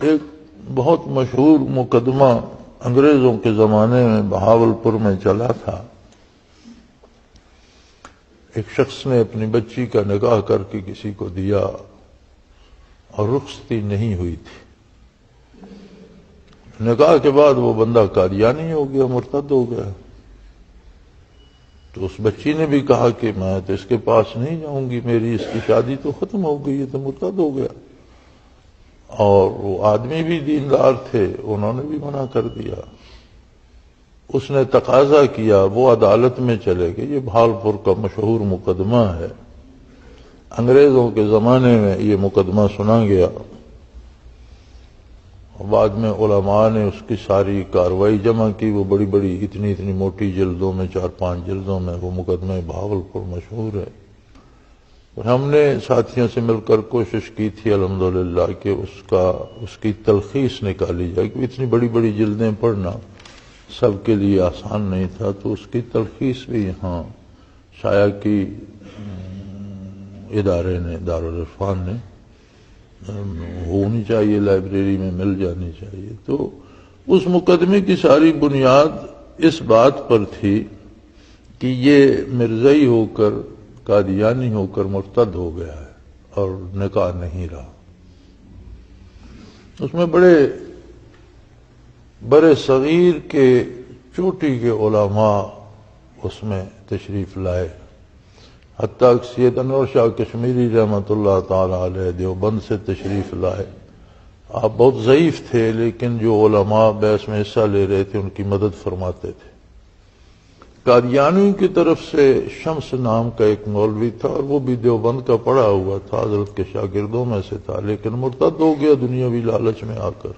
ایک بہت مشہور مقدمہ انگریزوں کے زمانے میں بہاولپور میں چلا تھا. ایک شخص نے اپنی بچی کا نکاح کر کے کسی کو دیا اور رخصتی نہیں ہوئی تھی. نکاح کے بعد وہ بندہ قادیانی ہو گیا، مرتد ہو گیا. تو اس بچی نے بھی کہا کہ میں تو اس کے پاس نہیں جاؤں گی، میری اس کی شادی تو ختم ہو گئی، یہ تو مرتد ہو گیا. اور وہ آدمی بھی دیندار تھے، انہوں نے بھی منع کر دیا. اس نے تقاضا کیا، وہ عدالت میں چلے گئے. یہ بہاولپور کا مشہور مقدمہ ہے، انگریزوں کے زمانے میں یہ مقدمہ سنا گیا. بعد میں علماء نے اس کی ساری کاروائی جمع کی. وہ بڑی بڑی اتنی موٹی جلدوں میں، 4-5 جلدوں میں وہ مقدمہ بہاولپور مشہور ہے. اور ہم نے ساتھیوں سے مل کر کوشش کی تھی الحمدللہ کہ اس کی تلخیص نکالی جائے، کہ اتنی بڑی بڑی جلدیں پڑھنا سب کے لیے آسان نہیں تھا. تو اس کی تلخیص بھی یہاں شائع کی ادارے نے، دارالعرفان نے، ہونی چاہیے، لائبریری میں مل جانی چاہیے. تو اس مقدمے کی ساری بنیاد اس بات پر تھی کہ یہ مرزائی ہو کر، قادیانی ہو کر مرتد ہو گیا ہے اور نکاح نہیں رہا. اس میں بڑے صغیر کے چوٹی کے علماء اس میں تشریف لائے. حتیٰ کہ سید انور شاہ کشمیری رحمۃ اللہ تعالی علیہ دیوبند سے تشریف لائے. آپ بہت ضعیف تھے، لیکن جو علماء بحث میں حصہ لے رہے تھے ان کی مدد فرماتے تھے. قادیانیوں کی طرف سے شمس نام کا ایک مولوی تھا، اور وہ بھی دیوبند کا پڑھا ہوا تھا، حضرت کے شاگردوں میں سے تھا، لیکن مرتد ہو گیا دنیاوی لالچ میں آ کر.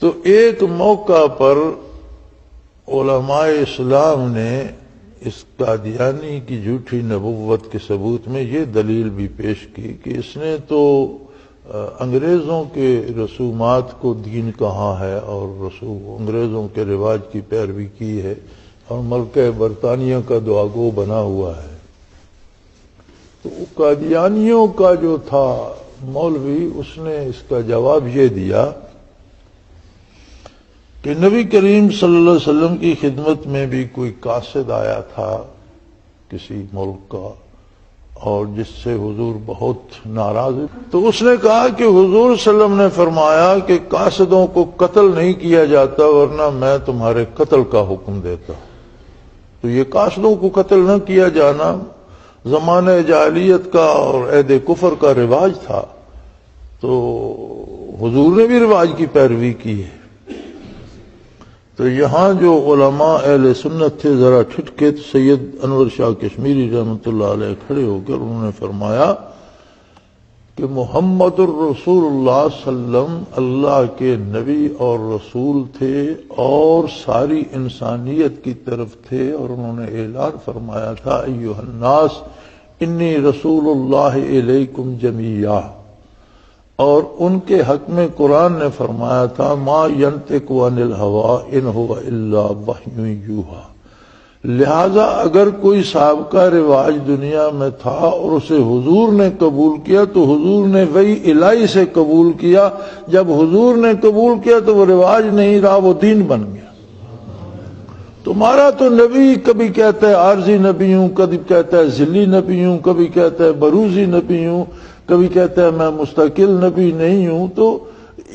تو ایک موقع پر علماء اسلام نے اس قادیانی کی جھوٹی نبوت کے ثبوت میں یہ دلیل بھی پیش کی کہ اس نے تو انگریزوں کے رسومات کو دین کہا ہے اور انگریزوں کے رواج کی پیروی کی ہے اور ملکہ برطانیہ کا دعاگو بنا ہوا ہے. تو قادیانیوں کا جو تھا مولوی، اس نے اس کا جواب یہ دیا کہ نبی کریم صلی اللہ علیہ وسلم کی خدمت میں بھی کوئی قاصد آیا تھا کسی ملک کا، اور جس سے حضور بہت ناراض ہوئے. تو اس نے کہا کہ حضور صلی اللہ علیہ وسلم نے فرمایا کہ قاصدوں کو قتل نہیں کیا جاتا، ورنہ میں تمہارے قتل کا حکم دیتا. تو یہ قاصدوں کو قتل نہ کیا جانا زمانہ جاہلیت کا اور عہد کفر کا رواج تھا. تو حضور نے بھی رواج کی پیروی کی ہے. تو یہاں جو علماء اہل سنت تھے ذرا ٹھٹکے. تو سید انور شاہ کشمیری رحمۃ اللہ علیہ کھڑے ہو کر انہوں نے فرمایا کہ محمد الرسول اللہ صلی اللہ علیہ وسلم اللہ کے نبی اور رسول تھے اور ساری انسانیت کی طرف تھے. اور انہوں نے اعلان فرمایا تھا ایھا الناس انی رسول اللہ الیکم جمیعا. اور ان کے حق میں قرآن نے فرمایا تھا ما ینطق عن الہوی ان ھو الا وحی یوحی. لہذا اگر کوئی سابقہ رواج دنیا میں تھا اور اسے حضور نے قبول کیا تو حضور نے وحی الہی سے قبول کیا. جب حضور نے قبول کیا تو وہ رواج نہیں رہا، وہ دین بن گیا. تمہارا تو نبی کبھی کہتا ہے عارضی نبی ہوں، کبھی کہتا ہے ذلی نبی ہوں، کبھی کہتا ہے بروزی نبی ہوں، کبھی کہتا ہے میں مستقل نبی نہیں ہوں. تو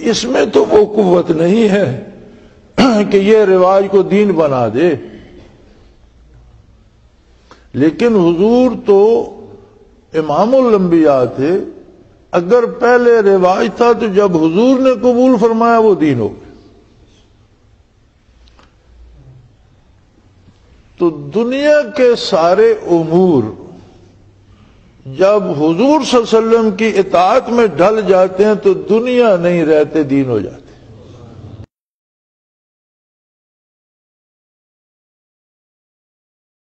اس میں تو وہ قوت نہیں ہے کہ یہ رواج کو دین بنا دے. لیکن حضور تو امام الانبیاء تھے. اگر پہلے رواج تھا تو جب حضور نے قبول فرمایا وہ دین ہو گیا. تو دنیا کے سارے امور جب حضور صلی اللہ علیہ وسلم کی اطاعت میں ڈھل جاتے ہیں تو دنیا نہیں رہتے، دین ہو جاتے.